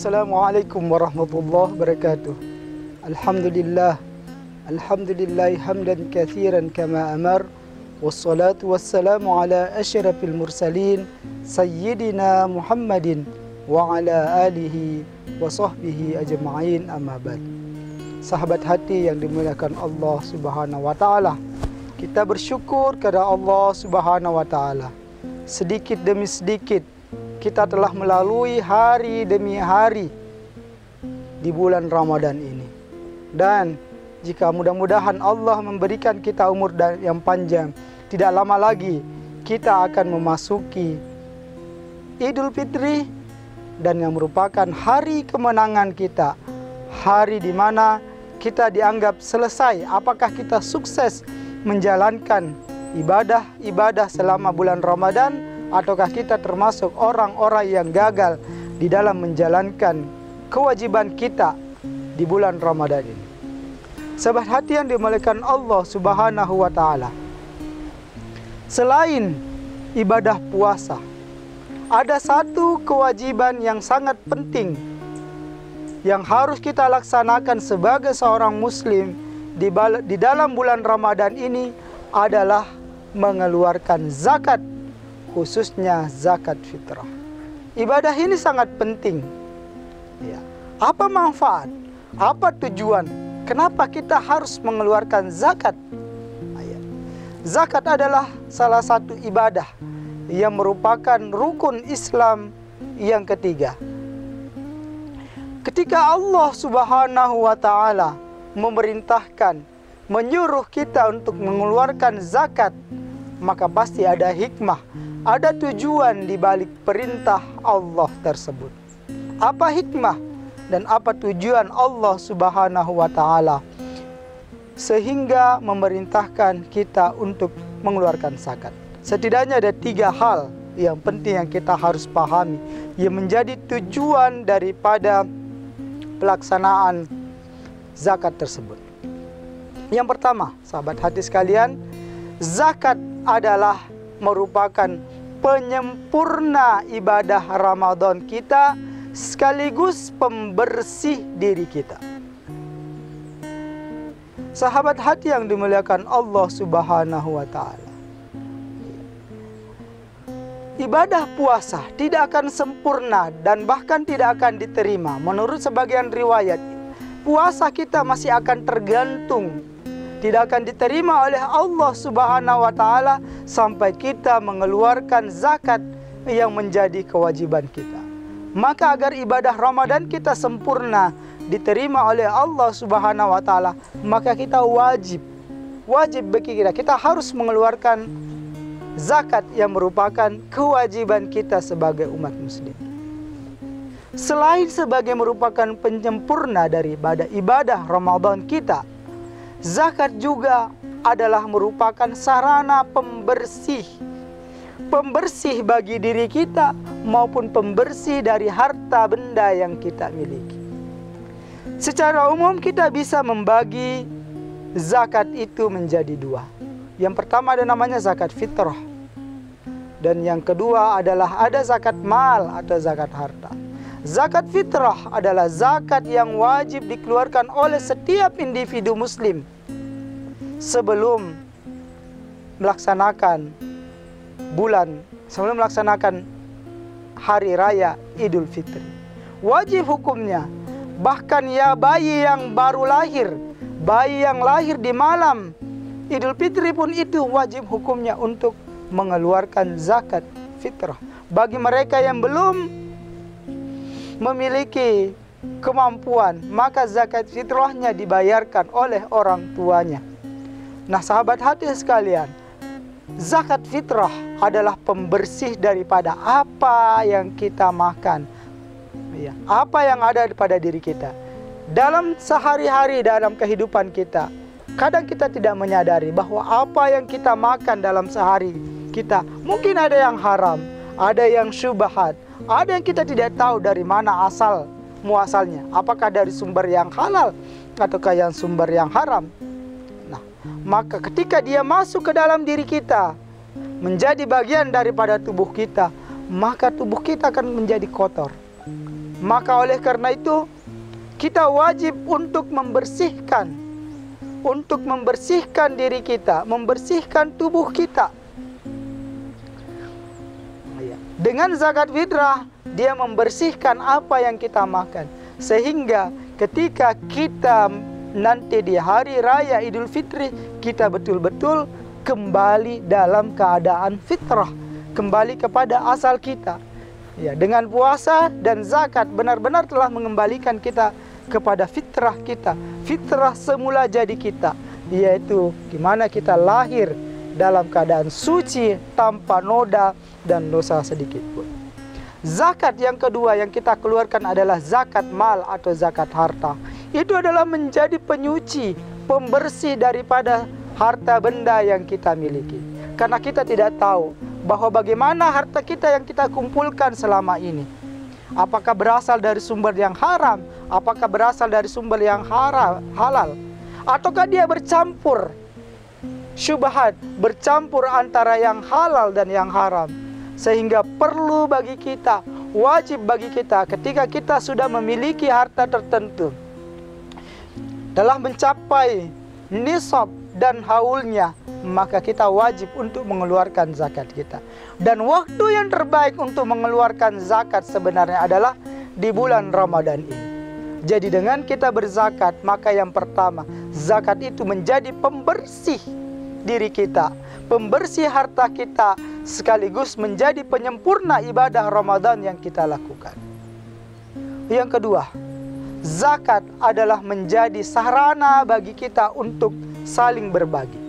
Assalamualaikum warahmatullahi wabarakatuh. Alhamdulillah. Alhamdulillahi hamdan kathiran kama amar. Wassalatu wassalamu ala asyrafil mursalin Sayyidina Muhammadin wa ala alihi wa sahbihi ajma'in, amma ba'd. Sahabat hati yang dimuliakan Allah Subhanahu wa ta'ala, kita bersyukur kepada Allah Subhanahu wa ta'ala. Sedikit demi sedikit kita telah melalui hari demi hari di bulan Ramadan ini. Dan jika mudah-mudahan Allah memberikan kita umur yang panjang, tidak lama lagi kita akan memasuki Idul Fitri, dan yang merupakan hari kemenangan kita. Hari di mana kita dianggap selesai apakah kita sukses menjalankan ibadah-ibadah selama bulan Ramadan, ataukah kita termasuk orang-orang yang gagal di dalam menjalankan kewajiban kita di bulan Ramadan ini. Sahabat hati yang dimuliakan Allah Subhanahu wa ta'ala, selain ibadah puasa, ada satu kewajiban yang sangat penting yang harus kita laksanakan sebagai seorang muslim di dalam bulan Ramadan ini, adalah mengeluarkan zakat, khususnya zakat fitrah. Ibadah ini sangat penting. Ya. Apa manfaat? Apa tujuan? Kenapa kita harus mengeluarkan zakat? Zakat adalah salah satu ibadah yang merupakan rukun Islam yang ketiga. Ketika Allah Subhanahu wa ta'ala memerintahkan, menyuruh kita untuk mengeluarkan zakat, maka pasti ada hikmah, ada tujuan di balik perintah Allah tersebut. Apa hikmah dan apa tujuan Allah Subhanahu wa ta'ala sehingga memerintahkan kita untuk mengeluarkan zakat? Setidaknya ada 3 hal yang penting yang kita harus pahami, yang menjadi tujuan daripada pelaksanaan zakat tersebut. Yang pertama, sahabat hati sekalian, zakat adalah merupakan penyempurna ibadah Ramadan kita, sekaligus pembersih diri kita. Sahabat hati yang dimuliakan Allah Subhanahu wa ta'ala, ibadah puasa tidak akan sempurna dan bahkan tidak akan diterima. Menurut sebagian riwayat, puasa kita masih akan tergantung, tidak akan diterima oleh Allah Subhanahu wa ta'ala sampai kita mengeluarkan zakat yang menjadi kewajiban kita. Maka agar ibadah Ramadan kita sempurna, diterima oleh Allah Subhanahu wa ta'ala, maka kita wajib bagi kita harus mengeluarkan zakat yang merupakan kewajiban kita sebagai umat muslim. Selain sebagai merupakan penyempurna dari ibadah Ramadan kita, zakat juga adalah merupakan sarana pembersih bagi diri kita maupun pembersih dari harta benda yang kita miliki. Secara umum kita bisa membagi zakat itu menjadi 2. Yang pertama ada namanya zakat fitrah, dan yang kedua adalah ada zakat mal atau zakat harta. Zakat fitrah adalah zakat yang wajib dikeluarkan oleh setiap individu muslim sebelum melaksanakan hari raya Idul Fitri. Wajib hukumnya. Bahkan ya bayi yang baru lahir, bayi yang lahir di malam Idul Fitri pun itu wajib hukumnya untuk mengeluarkan zakat fitrah. Bagi mereka yang belum memiliki kemampuan, maka zakat fitrahnya dibayarkan oleh orang tuanya. Nah, sahabat hati sekalian, zakat fitrah adalah pembersih daripada apa yang kita makan, apa yang ada pada diri kita. Dalam sehari-hari, dalam kehidupan kita, kadang kita tidak menyadari bahwa apa yang kita makan dalam sehari kita, mungkin ada yang haram, ada yang syubhat, ada yang kita tidak tahu dari mana muasalnya. Apakah dari sumber yang halal ataukah yang sumber yang haram. Nah, maka ketika dia masuk ke dalam diri kita, menjadi bagian daripada tubuh kita, maka tubuh kita akan menjadi kotor. Maka oleh karena itu kita wajib untuk membersihkan diri kita, membersihkan tubuh kita. Dengan zakat fitrah, dia membersihkan apa yang kita makan. Sehingga ketika kita nanti di hari raya Idul Fitri, kita betul-betul kembali dalam keadaan fitrah, kembali kepada asal kita. Ya, dengan puasa dan zakat benar-benar telah mengembalikan kita kepada fitrah kita, fitrah semula jadi kita, yaitu gimana kita lahir dalam keadaan suci tanpa noda dan dosa sedikit pun. Zakat yang kedua yang kita keluarkan adalah zakat mal atau zakat harta. Itu adalah menjadi penyuci, pembersih daripada harta benda yang kita miliki. Karena kita tidak tahu bahwa bagaimana harta kita yang kita kumpulkan selama ini. Apakah berasal dari sumber yang haram? Apakah berasal dari sumber yang halal? Ataukah dia bercampur syubhat, bercampur antara yang halal dan yang haram? Sehingga perlu bagi kita, wajib bagi kita ketika kita sudah memiliki harta tertentu, telah mencapai nisab dan haulnya, maka kita wajib untuk mengeluarkan zakat kita. Dan waktu yang terbaik untuk mengeluarkan zakat sebenarnya adalah di bulan Ramadan ini. Jadi dengan kita berzakat, maka yang pertama, zakat itu menjadi pembersih diri kita, pembersih harta kita, sekaligus menjadi penyempurna ibadah Ramadan yang kita lakukan. Yang kedua, zakat adalah menjadi sarana bagi kita untuk saling berbagi.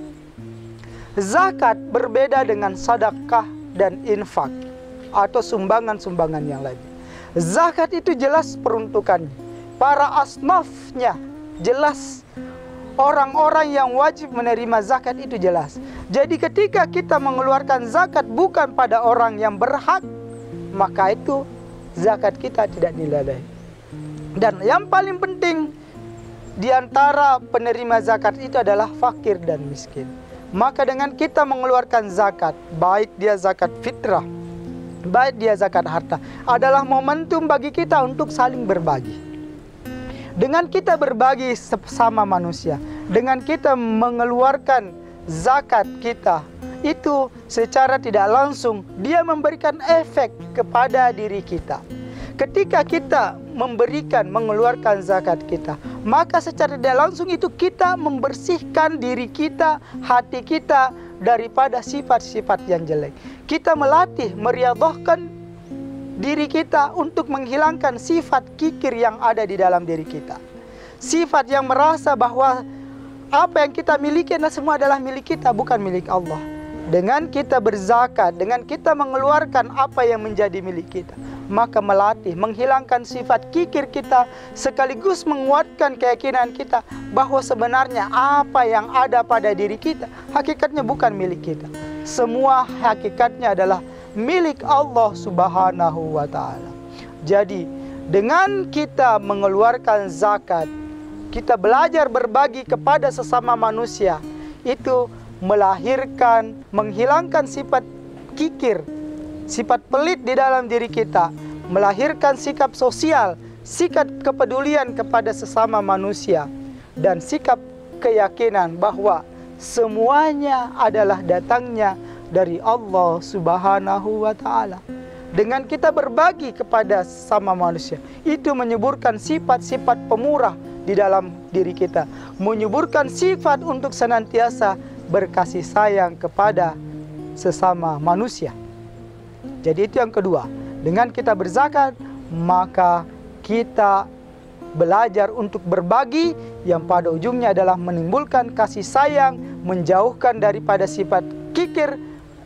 Zakat berbeda dengan sedekah dan infak atau sumbangan-sumbangan yang lain. Zakat itu jelas peruntukannya, para asnafnya jelas, orang-orang yang wajib menerima zakat itu jelas. Jadi ketika kita mengeluarkan zakat bukan pada orang yang berhak, maka itu zakat kita tidak dinilai. Dan yang paling penting di antara penerima zakat itu adalah fakir dan miskin. Maka dengan kita mengeluarkan zakat, baik dia zakat fitrah, baik dia zakat harta, adalah momentum bagi kita untuk saling berbagi. Dengan kita berbagi sesama manusia, dengan kita mengeluarkan zakat kita, itu secara tidak langsung dia memberikan efek kepada diri kita. Ketika kita mengeluarkan zakat kita, maka secara tidak langsung itu kita membersihkan diri kita, hati kita daripada sifat-sifat yang jelek. Kita melatih, meriadhahkan diri kita untuk menghilangkan sifat kikir yang ada di dalam diri kita. Sifat yang merasa bahwa apa yang kita miliki semua adalah milik kita, bukan milik Allah. Dengan kita berzakat, dengan kita mengeluarkan apa yang menjadi milik kita, maka melatih, menghilangkan sifat kikir kita, sekaligus menguatkan keyakinan kita bahwa sebenarnya apa yang ada pada diri kita, hakikatnya bukan milik kita. Semua hakikatnya adalah milik Allah Subhanahu wa ta'ala. Jadi dengan kita mengeluarkan zakat, kita belajar berbagi kepada sesama manusia, itu melahirkan, menghilangkan sifat kikir, sifat pelit di dalam diri kita, melahirkan sikap sosial, sikap kepedulian kepada sesama manusia, dan sikap keyakinan bahwa semuanya adalah datangnya dari Allah Subhanahu wa ta'ala. Dengan kita berbagi kepada sesama manusia, itu menyuburkan sifat-sifat pemurah di dalam diri kita, menyuburkan sifat untuk senantiasa berkasih sayang kepada sesama manusia. Jadi itu yang kedua. Dengan kita berzakat, maka kita belajar untuk berbagi yang pada ujungnya adalah menimbulkan kasih sayang, menjauhkan daripada sifat kikir,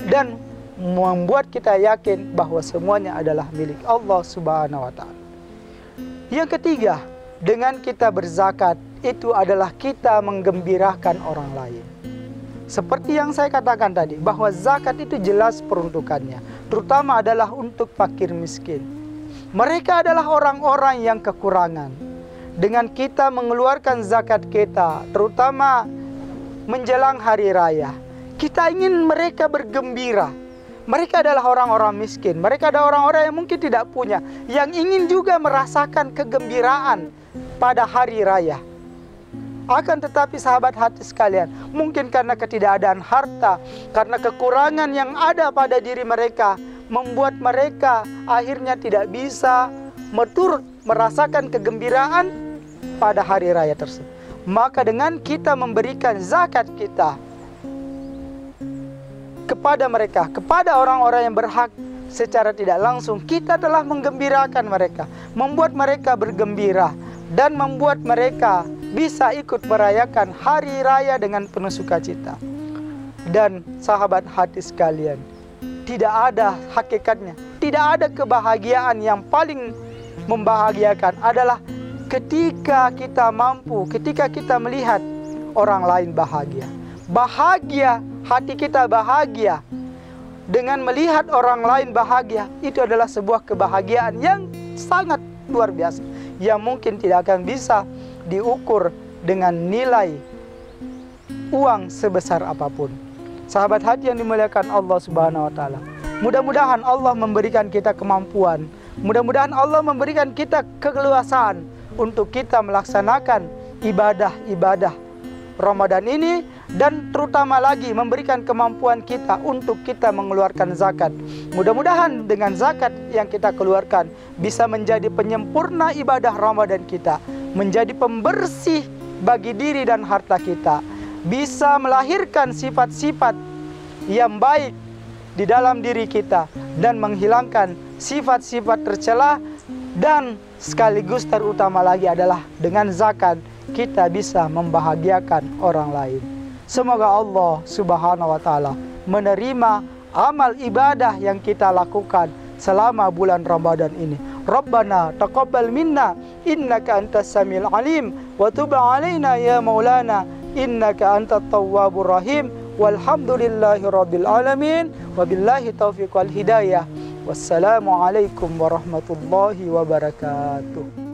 dan membuat kita yakin bahwa semuanya adalah milik Allah Subhanahu wa ta'ala. Yang ketiga, dengan kita berzakat, itu adalah kita menggembirakan orang lain. Seperti yang saya katakan tadi, bahwa zakat itu jelas peruntukannya, terutama adalah untuk fakir miskin. Mereka adalah orang-orang yang kekurangan. Dengan kita mengeluarkan zakat kita, terutama menjelang hari raya, kita ingin mereka bergembira. Mereka adalah orang-orang miskin. Mereka adalah orang-orang yang mungkin tidak punya, yang ingin juga merasakan kegembiraan pada hari raya. Akan tetapi sahabat hati sekalian, mungkin karena ketidakadaan harta, karena kekurangan yang ada pada diri mereka, membuat mereka akhirnya tidak bisa turut merasakan kegembiraan pada hari raya tersebut. Maka dengan kita memberikan zakat kita kepada mereka, kepada orang-orang yang berhak, secara tidak langsung kita telah menggembirakan mereka, membuat mereka bergembira, dan membuat mereka bisa ikut merayakan hari raya dengan penuh sukacita. Dan sahabat hati sekalian, tidak ada hakikatnya, tidak ada kebahagiaan yang paling membahagiakan adalah ketika kita mampu, ketika kita melihat orang lain bahagia. Bahagia, hati kita bahagia dengan melihat orang lain bahagia, itu adalah sebuah kebahagiaan yang sangat luar biasa, yang mungkin tidak akan bisa diukur dengan nilai uang sebesar apapun. Sahabat hati yang dimuliakan Allah Subhanahu wa taala, mudah-mudahan Allah memberikan kita kemampuan, mudah-mudahan Allah memberikan kita keleluasaan untuk kita melaksanakan ibadah-ibadah Ramadan ini, dan terutama lagi memberikan kemampuan kita untuk kita mengeluarkan zakat. Mudah-mudahan dengan zakat yang kita keluarkan bisa menjadi penyempurna ibadah Ramadan kita, menjadi pembersih bagi diri dan harta kita, bisa melahirkan sifat-sifat yang baik di dalam diri kita dan menghilangkan sifat-sifat tercela, dan sekaligus terutama lagi adalah dengan zakat kita bisa membahagiakan orang lain. Semoga Allah Subhanahu wa taala menerima amal ibadah yang kita lakukan selama bulan Ramadan ini. Rabbana taqabbal minna innaka antas samiul alim wa tub alaina ya maulana innaka antat tawwabur rahim. Walhamdulillahi rabbil alamin, wabillahi taufiq wal hidayah. Wassalamualaikum warahmatullahi wabarakatuh.